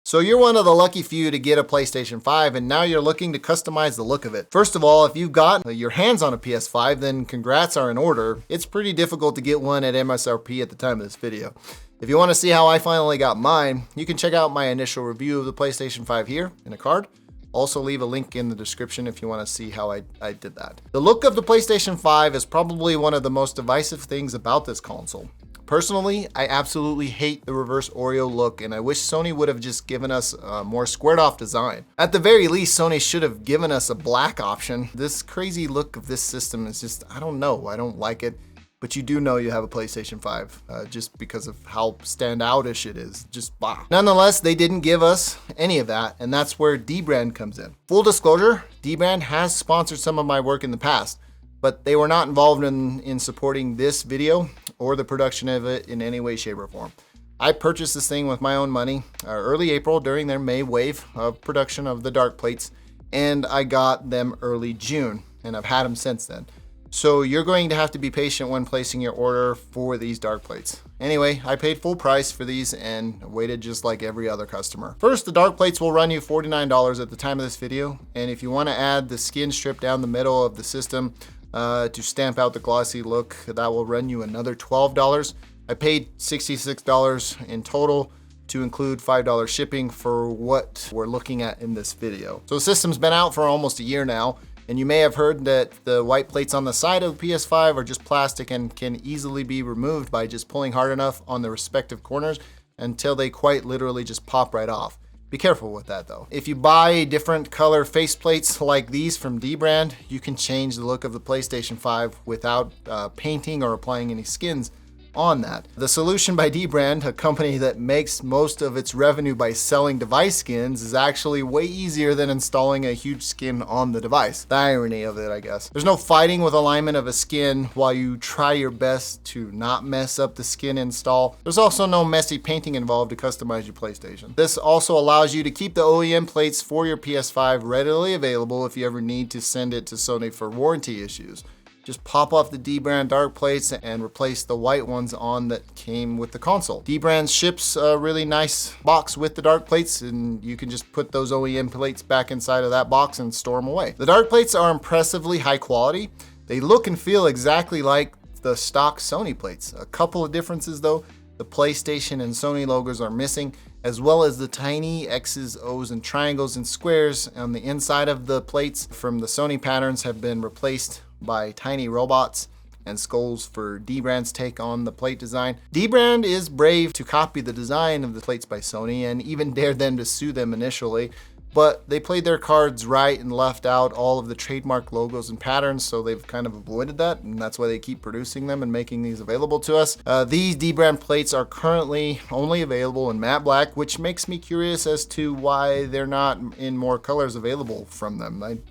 So you're one of the lucky few to get a PlayStation 5 and now you're looking to customize the look of it. First of all, if you've got your hands on a PS5, then congrats are in order. It's pretty difficult to get one at MSRP at the time of this video. If you want to see how I finally got mine, you can check out my initial review of the PlayStation 5 here in a card. Also leave a link in the description if you want to see how I did that. The look of the PlayStation 5 is probably one of the most divisive things about this console. Personally, I absolutely hate the reverse Oreo look and I wish Sony would have just given us a more squared off design. At the very least, Sony should have given us a black option. This crazy look of this system is just, I don't know, I don't like it. But you do know you have a PlayStation 5 just because of how standoutish it is, just bah. Nonetheless, they didn't give us any of that, and that's where dbrand comes in. Full disclosure, dbrand has sponsored some of my work in the past, but they were not involved in supporting this video or the production of it in any way, shape, or form. I purchased this thing with my own money early April during their May wave of production of the Darkplates, and I got them early June, and I've had them since then. So you're going to have to be patient when placing your order for these Darkplates. Anyway, I paid full price for these and waited just like every other customer. First, the Darkplates will run you $49 at the time of this video, and if you want to add the skin strip down the middle of the system to stamp out the glossy look, that will run you another $12. I paid $66 in total to include $5 shipping for what we're looking at in this video. So the system's been out for almost a year now, and you may have heard that the white plates on the side of the PS5 are just plastic and can easily be removed by just pulling hard enough on the respective corners until they quite literally just pop right off. Be careful with that though. If you buy different color faceplates like these from dbrand, you can change the look of the PlayStation 5 without painting or applying any skins on that. The solution by dbrand, a company that makes most of its revenue by selling device skins, is actually way easier than installing a huge skin on the device. The irony of it, I guess. There's no fighting with alignment of a skin while you try your best to not mess up the skin install. There's also no messy painting involved to customize your PlayStation. This also allows you to keep the OEM plates for your PS5 readily available if you ever need to send it to Sony for warranty issues. Just pop off the dbrand dark plates and replace the white ones on that came with the console. Dbrand ships a really nice box with the dark plates, and you can just put those OEM plates back inside of that box and store them away. The dark plates are impressively high quality. They look and feel exactly like the stock Sony plates. A couple of differences though. The PlayStation and Sony logos are missing, as well as the tiny X's, O's, and triangles and squares on the inside of the plates from the Sony patterns have been replaced by tiny robots and skulls for dbrand's take on the plate design. dbrand is brave to copy the design of the plates by Sony and even dared them to sue them initially, but they played their cards right and left out all of the trademark logos and patterns, so they've kind of avoided that, and that's why they keep producing them and making these available to us. These dbrand plates are currently only available in matte black, which makes me curious as to why they're not in more colors available from them.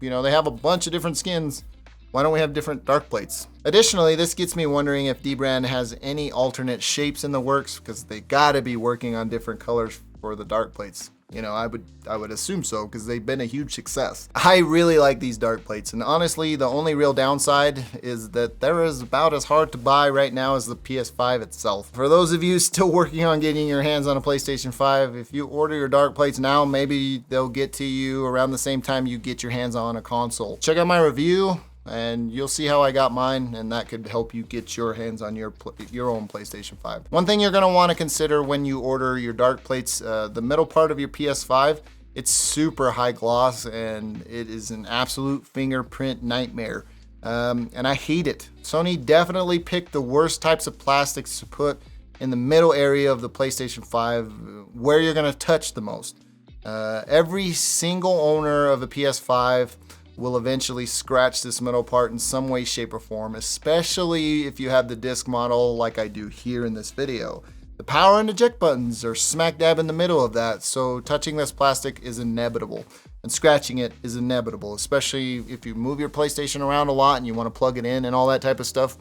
You know, they have a bunch of different skins. Why don't we have different dark plates? Additionally, this gets me wondering if dbrand has any alternate shapes in the works, because they gotta be working on different colors for the dark plates. You know, I would assume so, because they've been a huge success. I really like these dark plates, and honestly, the only real downside is that they're about as hard to buy right now as the PS5 itself. For those of you still working on getting your hands on a PlayStation 5, if you order your dark plates now, maybe they'll get to you around the same time you get your hands on a console. Check out my review, and you'll see how I got mine, and that could help you get your hands on your own PlayStation 5. One thing you're gonna wanna consider when you order your dark plates, the middle part of your PS5, it's super high gloss, and it is an absolute fingerprint nightmare. And I hate it. Sony definitely picked the worst types of plastics to put in the middle area of the PlayStation 5, where you're gonna touch the most. Every single owner of a PS5 will eventually scratch this middle part in some way, shape, or form, especially if you have the disc model like I do here in this video. The power and eject buttons are smack dab in the middle of that, so touching this plastic is inevitable, and scratching it is inevitable, especially if you move your PlayStation around a lot and you want to plug it in and all that type of stuff.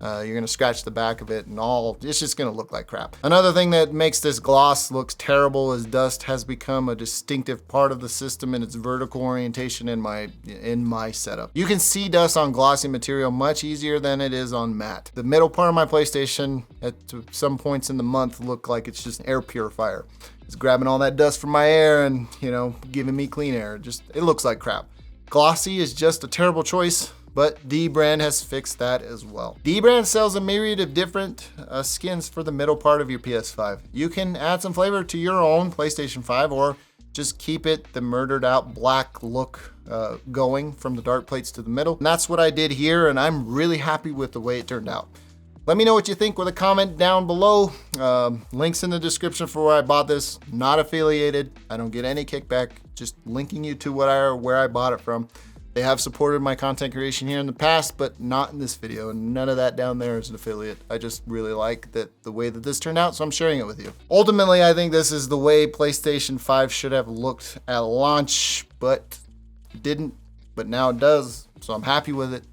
You're gonna scratch the back of it and it's just gonna look like crap. Another thing that makes this gloss looks terrible is dust has become a distinctive part of the system in its vertical orientation in my setup. You can see dust on glossy material much easier than it is on matte. The middle part of my PlayStation at some points in the month look like it's just an air purifier. It's grabbing all that dust from my air and, you know, giving me clean air. It looks like crap. Glossy is just a terrible choice, but dbrand has fixed that as well. Dbrand sells a myriad of different skins for the middle part of your PS5. You can add some flavor to your own PlayStation 5 or just keep it the murdered out black look going from the dark plates to the middle. And that's what I did here, and I'm really happy with the way it turned out. Let me know what you think with a comment down below. Links in the description for where I bought this. Not affiliated. I don't get any kickback. Just linking you to where I bought it from. They have supported my content creation here in the past, but not in this video. And none of that down there is an affiliate. I just really like the way that this turned out, so I'm sharing it with you. Ultimately, I think this is the way PlayStation 5 should have looked at launch, but it didn't. But now it does, so I'm happy with it.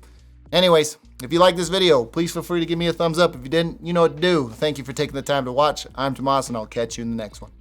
Anyways, if you like this video, please feel free to give me a thumbs up. If you didn't, you know what to do. Thank you for taking the time to watch. I'm Tomas, and I'll catch you in the next one.